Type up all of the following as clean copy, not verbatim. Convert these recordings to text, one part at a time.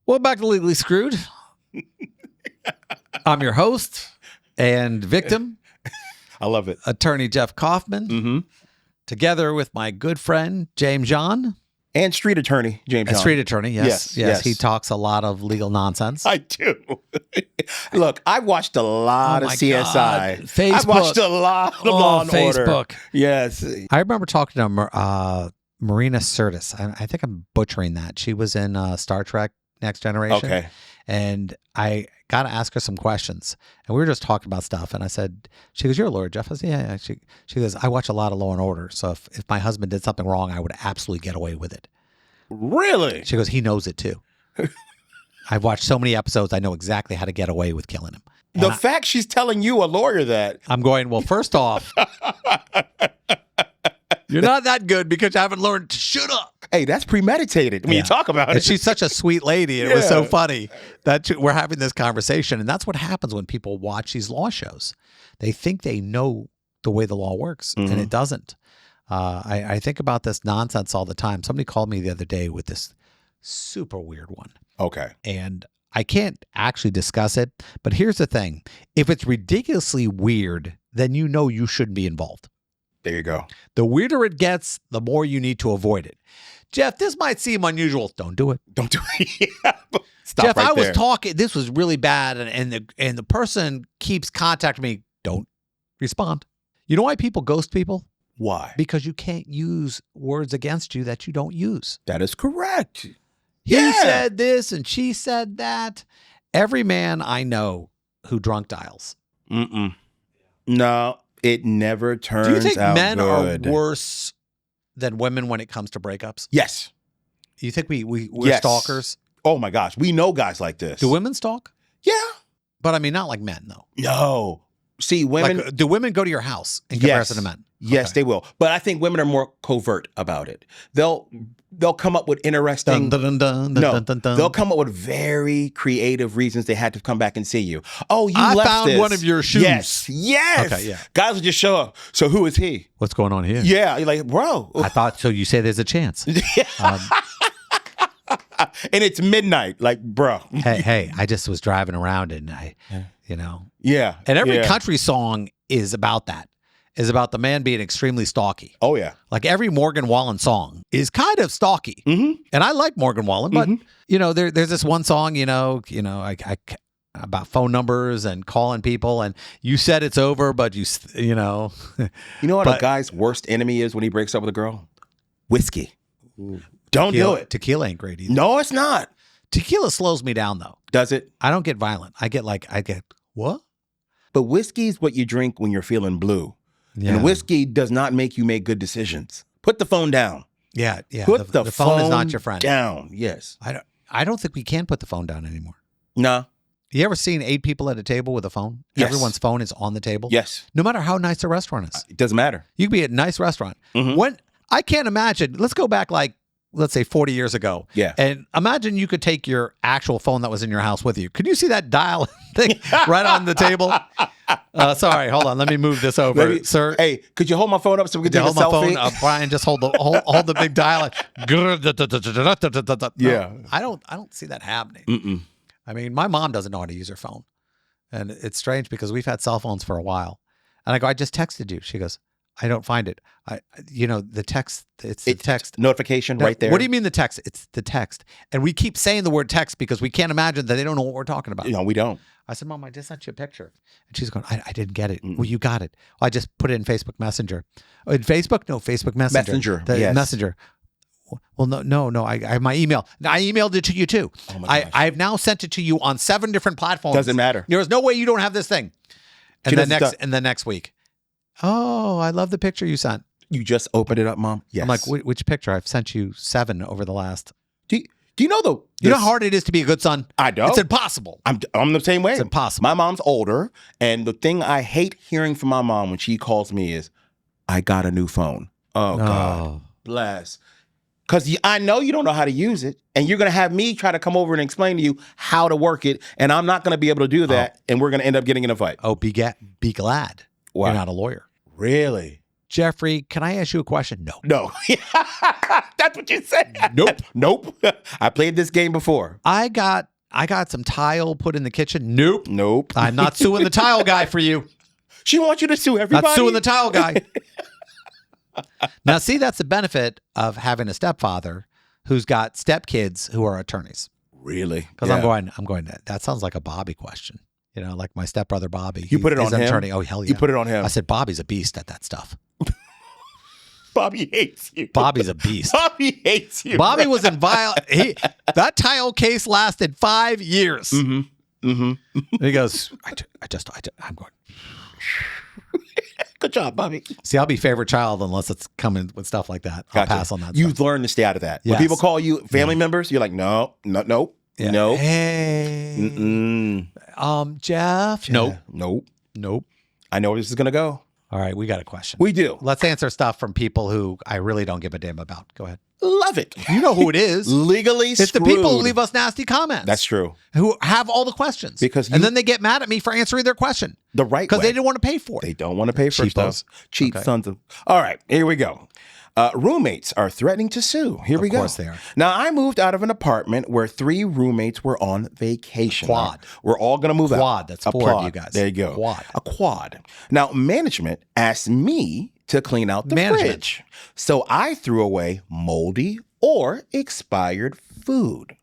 Welcome back to Legally Screwed. I'm your host and victim. I love it. Attorney Jeff Kaufman, together with my good friend, James John. And street attorney, James John. Street attorney, yes. He talks a lot of legal nonsense. I do. Look, I watched a lot of CSI. Facebook. I watched a lot of Law and Order. Facebook. Yes. I remember talking to Marina Sirtis. I think I'm butchering that. She was in Star Trek Next Generation. Okay. And I got to ask her some questions. And we were just talking about stuff. And I said, she goes, "You're a lawyer, Jeff." I said, "Yeah." She goes, "I watch a lot of Law and Order. So if my husband did something wrong, I would absolutely get away with it." Really? She goes, "He knows it too." I've watched so many episodes. I know exactly how to get away with killing him. And the fact she's telling you, a lawyer, that. I'm going, well, first off, you're not that good because you haven't learned to shut up. Hey, that's premeditated when you talk about it. And she's such a sweet lady. It was so funny that we're having this conversation. And that's what happens when people watch these law shows. They think they know the way the law works, and it doesn't. I think about this nonsense all the time. Somebody called me the other day with this super weird one. Okay. And I can't actually discuss it. But here's the thing. If it's ridiculously weird, then you know you shouldn't be involved. There you go. The weirder it gets, the more you need to avoid it. Jeff, this might seem unusual. Don't do it. Don't do it. Stop Jeff, right I was there. talking. This was really bad, and the person keeps contacting me. Don't respond. You know why people ghost people? Why? Because you can't use words against you that you don't use. That is correct. He said this and she said that. Every man I know who drunk dials. No, it never turns out good. Do you think men are worse than women when it comes to breakups? Yes. You think we're stalkers? Oh my gosh, we know guys like this. Do women stalk? Yeah. But I mean, not like men though. No. See, women. Like, do women go to your house in comparison to men? Yes, they will. But I think women are more covert about it. They'll come up with interesting. They'll come up with very creative reasons they had to come back and see you. Oh, I left found this. one of your shoes. Yes. Okay, yeah. Guys will just show up. So who is he? What's going on here? Yeah, you're like, bro. I thought so. You say there's a chance. And it's midnight. Like, bro. Hey, I just was driving around and Yeah. And every country song is about that. Is about the man being extremely stalky. Oh, yeah. Like every Morgan Wallen song is kind of stalky. And I like Morgan Wallen, but, there's this one song, I about phone numbers and calling people, and you said it's over, but you know. You know what a guy's worst enemy is when he breaks up with a girl? Whiskey. Don't do it. Tequila ain't great either. No, it's not. Tequila slows me down, though. Does it? I don't get violent. I get what? But whiskey's what you drink when you're feeling blue. Yeah. And whiskey does not make you make good decisions. Put the phone down. Yeah. Put the phone is not your friend. Down. Yes. I don't think we can put the phone down anymore. No. You ever seen 8 people at a table with a phone? Yes. Everyone's phone is on the table? Yes. No matter how nice a restaurant is. It doesn't matter. You can be at a nice restaurant. When I can't imagine, let's go back let's say 40 years ago. Yeah. And imagine you could take your actual phone that was in your house with you. Could you see that dial thing right on the table? Sorry, hold on. Let me move this over, sir. Hey, could you hold my phone up so we can take a selfie? Hold my phone. Brian, just hold the big dial. Yeah. I don't see that happening. I mean, my mom doesn't know how to use her phone. And it's strange because we've had cell phones for a while. And I go, I just texted you. She goes, I don't find it. The text, it's the text. Notification right there. What do you mean the text? It's the text. And we keep saying the word text because we can't imagine that they don't know what we're talking about. No, we don't. I said, Mom, I just sent you a picture. And she's going, I didn't get it. Well, you got it. Well, I just put it in Facebook Messenger. In Facebook? No, Facebook Messenger. Yes. Messenger. Well, no. I have my email. I emailed it to you too. Oh my gosh. I've now sent it to you on 7 different platforms. Doesn't matter. There's no way you don't have this thing. And then next week, oh, I love the picture you sent. You just opened it up, Mom? Yes. I'm like, which picture? I've sent you 7 over the last. Do you know you know how hard it is to be a good son? I don't. It's impossible. I'm the same way. It's impossible. My mom's older, and the thing I hate hearing from my mom when she calls me is, I got a new phone. Oh, God. Bless. Because I know you don't know how to use it, and you're going to have me try to come over and explain to you how to work it, and I'm not going to be able to do that, and we're going to end up getting in a fight. Oh, be glad. You're not a lawyer. Really? Jeffrey, can I ask you a question? No. That's That's what you said. Nope. Nope. I played this game before. I got some tile put in the kitchen. Nope. Nope. I'm not suing the tile guy for you. She wants you to sue everybody. Not suing the tile guy. Now, see, that's the benefit of having a stepfather who's got stepkids who are attorneys. Really? Because I'm going, that sounds like a Bobby question. You know, like my stepbrother Bobby. You put it on him? Attorney. Oh, hell yeah. You put it on him. I said, Bobby's a beast at that stuff. Bobby hates you. Bobby's a beast. Bobby hates you. Bobby was in that tile case lasted 5 years. Mm-hmm. Mm-hmm. And he goes, I'm going. Good job, Bobby. See, I'll be favorite child unless it's coming with stuff like that. I'll pass on that. You've learned to stay out of that. When people call you family members, you're like, no. Yeah. No. Hey. Jeff. Nope. Nope. I know where this is going to go. All right, we got a question. We do. Let's answer stuff from people who I really don't give a damn about. Go ahead. Love it. You know who it is. Legally It's screwed. the people who leave us nasty comments. That's true. Who have all the questions. And then they get mad at me for answering their question. The right way. Because they didn't want to pay for it. They don't want to pay for Cheapos. stuff. Cheap sons of... All right, here we go. Roommates are threatening to sue. Here we go. Of course they are. Now, I moved out of an apartment where 3 roommates were on vacation. Quad. We're all going to move out. Quad. That's 4 of you guys. There you go. Quad. A quad. Now, management asked me to clean out the fridge. So I threw away moldy or expired food.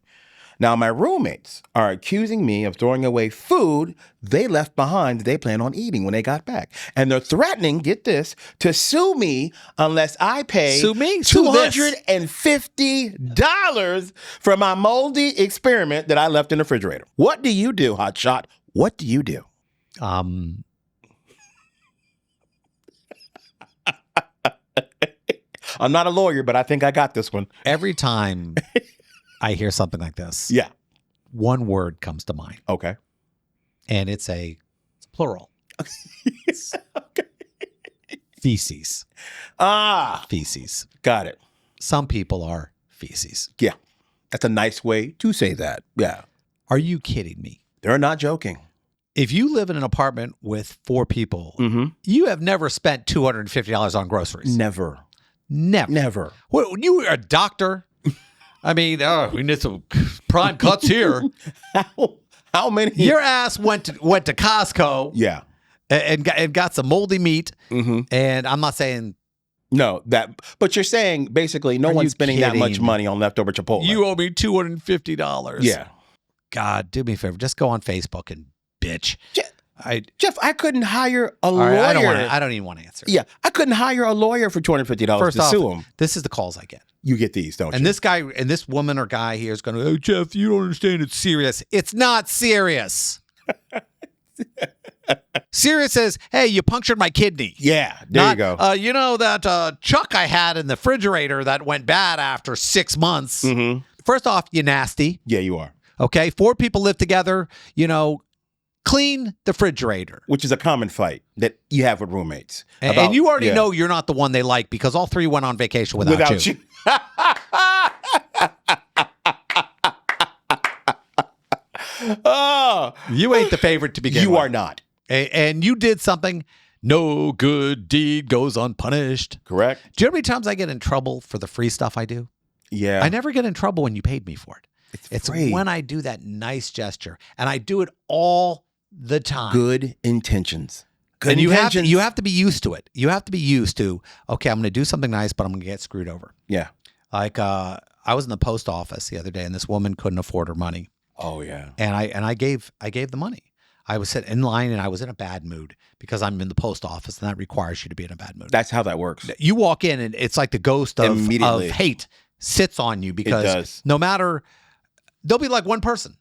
Now, my roommates are accusing me of throwing away food they left behind that they plan on eating when they got back. And they're threatening, get this, to sue me unless I pay Sue me? Sue this. $250 for my moldy experiment that I left in the refrigerator. What do you do, Hotshot? What do you do? I'm not a lawyer, but I think I got this one. Every time I hear something like this, one word comes to mind. Okay. And it's plural. Okay. Feces. Feces. Got it. Some people are feces. Yeah. That's a nice way to say that. Yeah. Are you kidding me? They're not joking. If you live in an apartment with 4 people, you have never spent $250 on groceries. Never. Well, you are a doctor. I mean, we need some prime cuts here. How many? Your ass went to Costco. Yeah. And got some moldy meat. And I'm not saying but you're saying basically no one's spending that much money on leftover Chipotle. You owe me $250. Yeah. God, do me a favor. Just go on Facebook and bitch. Jeff, I couldn't hire a lawyer. I don't even want to answer. Yeah, I couldn't hire a lawyer for $250 to sue him. This is the calls I get. You get these, don't you? And this guy and this woman or guy here is going to, Jeff, you don't understand. It's serious. It's not serious. Serious is, hey, you punctured my kidney. Yeah, there you go. You know that chuck I had in the refrigerator that went bad after 6 months. First off, you nasty. Yeah, you are. Okay, 4 people live together. Clean the refrigerator. Which is a common fight that you have with roommates. And you already know you're not the one they like because all 3 went on vacation without you. You ain't the favorite to begin with. You are not. And you did something. No good deed goes unpunished. Correct. Do you know how many times I get in trouble for the free stuff I do? Yeah. I never get in trouble when you paid me for it. It's free. When I do that nice gesture. And I do it all the time. Good intentions. And you have to be used to it. You have to be used to, okay, I'm going to do something nice, but I'm going to get screwed over. Yeah. Like I was in the post office the other day, and this woman couldn't afford her money. Oh yeah. And I gave the money. I was sitting in line, and I was in a bad mood because I'm in the post office, and that requires you to be in a bad mood. That's how that works. You walk in, and it's like the ghost of hate sits on you because no matter, there'll be like one person,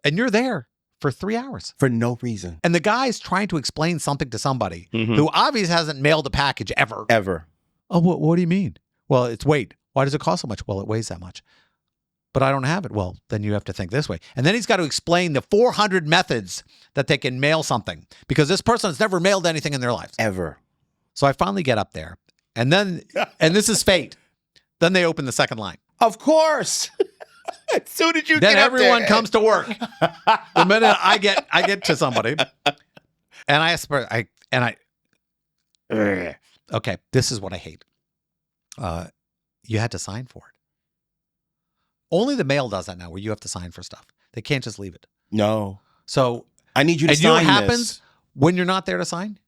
and you're there for 3 hours. For no reason. And the guy's trying to explain something to somebody who obviously hasn't mailed a package ever. Oh, what do you mean? Well, it's weight. Why does it cost so much? Well, it weighs that much. But I don't have it. Well, then you have to think this way. And then he's got to explain the 400 methods that they can mail something because this person has never mailed anything in their lives. Ever. So I finally get up there. And then, and this is fate. Then they open the second line. Of course. As soon as you then get up everyone there. comes to work. The minute I get to somebody, and I ask for okay, this is what I hate. You had to sign for it. Only the mail does that now, where you have to sign for stuff. They can't just leave it. No. So I need you to and you know sign what happens this. when you're not there to sign?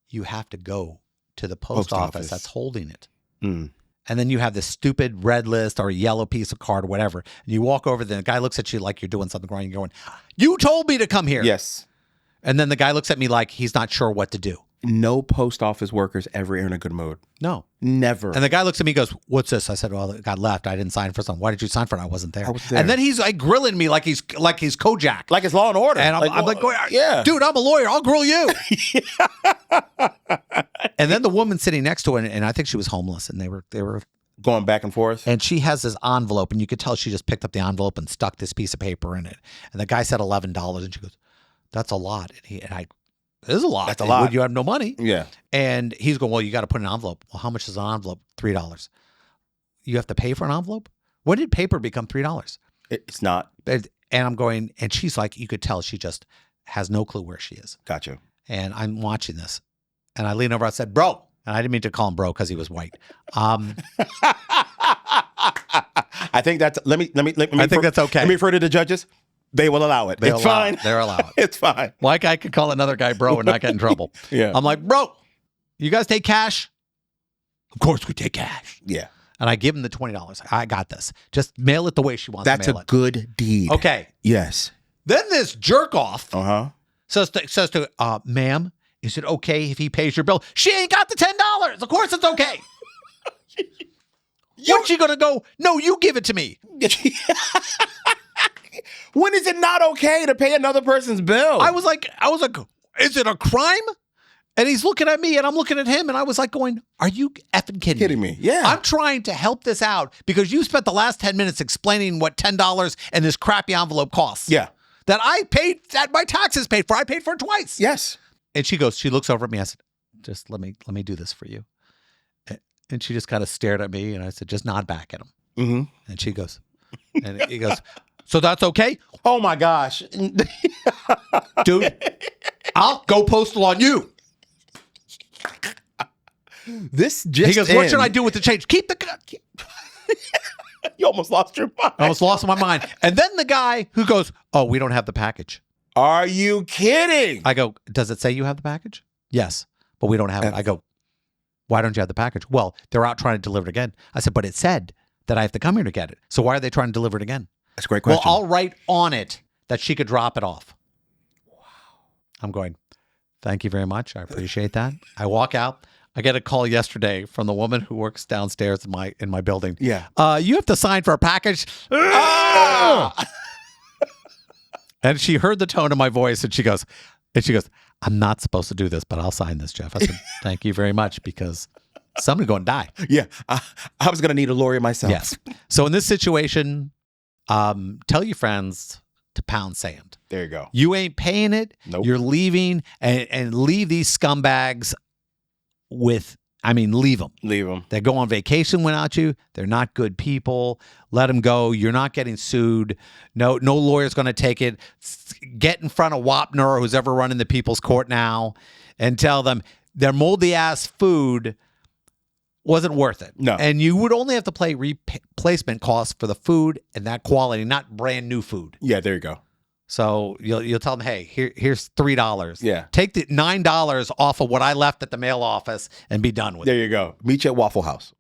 You have to go to the post office that's holding it. Mm. And then you have this stupid red list or yellow piece of card or whatever. And you walk over there, and the guy looks at you like you're doing something wrong. You're going, you told me to come here. Yes. And then the guy looks at me like he's not sure what to do. No post office workers ever in a good mood. No. Never. And the guy looks at me and goes, what's this? I said, well, it got left. I didn't sign for something. Why did you sign for it? I wasn't there. I was there. And then he's like grilling me like he's Kojak. Like it's Law and Order. And I'm like, yeah. dude, I'm a lawyer. I'll grill you. And then the woman sitting next to it, and I think she was homeless, and they were Going back and forth. and she has this envelope, and you could tell she just picked up the envelope and stuck this piece of paper in it. And the guy said $11, and she goes, that's a lot. It is a lot. That's a lot. When you have no money. Yeah. And he's going, well, you got to put an envelope. Well, how much is an envelope? $3. You have to pay for an envelope? When did paper become $3? It's not. And I'm going, and she's like, you could tell she just has no clue where she is. Gotcha. And I'm watching this. And I leaned over, I said, bro. And I didn't mean to call him bro because he was white. I think that's, let me I think that's okay. Let me refer to the judges. They will allow it. It's fine. They're allowed. It's fine. Like I could call another guy bro and not get in trouble. Yeah. I'm like, bro, you guys take cash? Of course we take cash. Yeah. And I give him the $20. I got this. Just mail it the way she wants That's to mail a it. good deed. Okay. Yes. Then this jerk off Uh-huh. says to ma'am, is it okay if he pays your bill? She ain't got the $10. Of course it's okay. What's she gonna go? No, you give it to me. When is it not okay to pay another person's bill? I was like, is it a crime? And he's looking at me and I'm looking at him and I was like going, are you effing kidding me? Yeah. I'm trying to help this out because you spent the last 10 minutes explaining what $10 and this crappy envelope costs. Yeah. That I paid, that my taxes paid for. I paid for it twice. Yes. And she looks over at me. I said, just let me do this for you. And she just kind of stared at me and I said, just nod back at him. Mm-hmm. And she goes, and he goes, so that's okay? Oh my gosh. Dude, I'll go postal on you. This just He goes, what should I do with the change? Keep the gun. You almost lost your mind. I almost lost my mind. And then the guy who goes, oh, we don't have the package. Are you kidding? I go, does it say you have the package? Yes, but we don't have it. I go, why don't you have the package? Well, they're out trying to deliver it again. I said, but it said that I have to come here to get it. So why are they trying to deliver it again? That's a great question. Well, I'll write on it that she could drop it off. Wow. I'm going, thank you very much. I appreciate that. I walk out. I get a call yesterday from the woman who works downstairs in my building. Yeah. You have to sign for a package. Ah! And she heard the tone of my voice and she goes, I'm not supposed to do this, but I'll sign this, Jeff. I said, thank you very much because somebody's going to die. Yeah. I was going to need a lawyer myself. Yes. So in this situation, tell your friends to pound sand. There you go. You ain't paying it. Nope. You're leaving and leave these scumbags leave them. Leave them. They go on vacation without you. They're not good people. Let them go. You're not getting sued. No lawyer's going to take it. Get in front of Wapner or who's ever running the people's court now and tell them their moldy ass food wasn't worth it. No. And you would only have to pay replacement costs for the food and that quality, not brand new food. Yeah, there you go. So you'll tell them, hey, here's $3. Yeah. Take the $9 off of what I left at the mail office and be done with it. There you go. Meet you at Waffle House.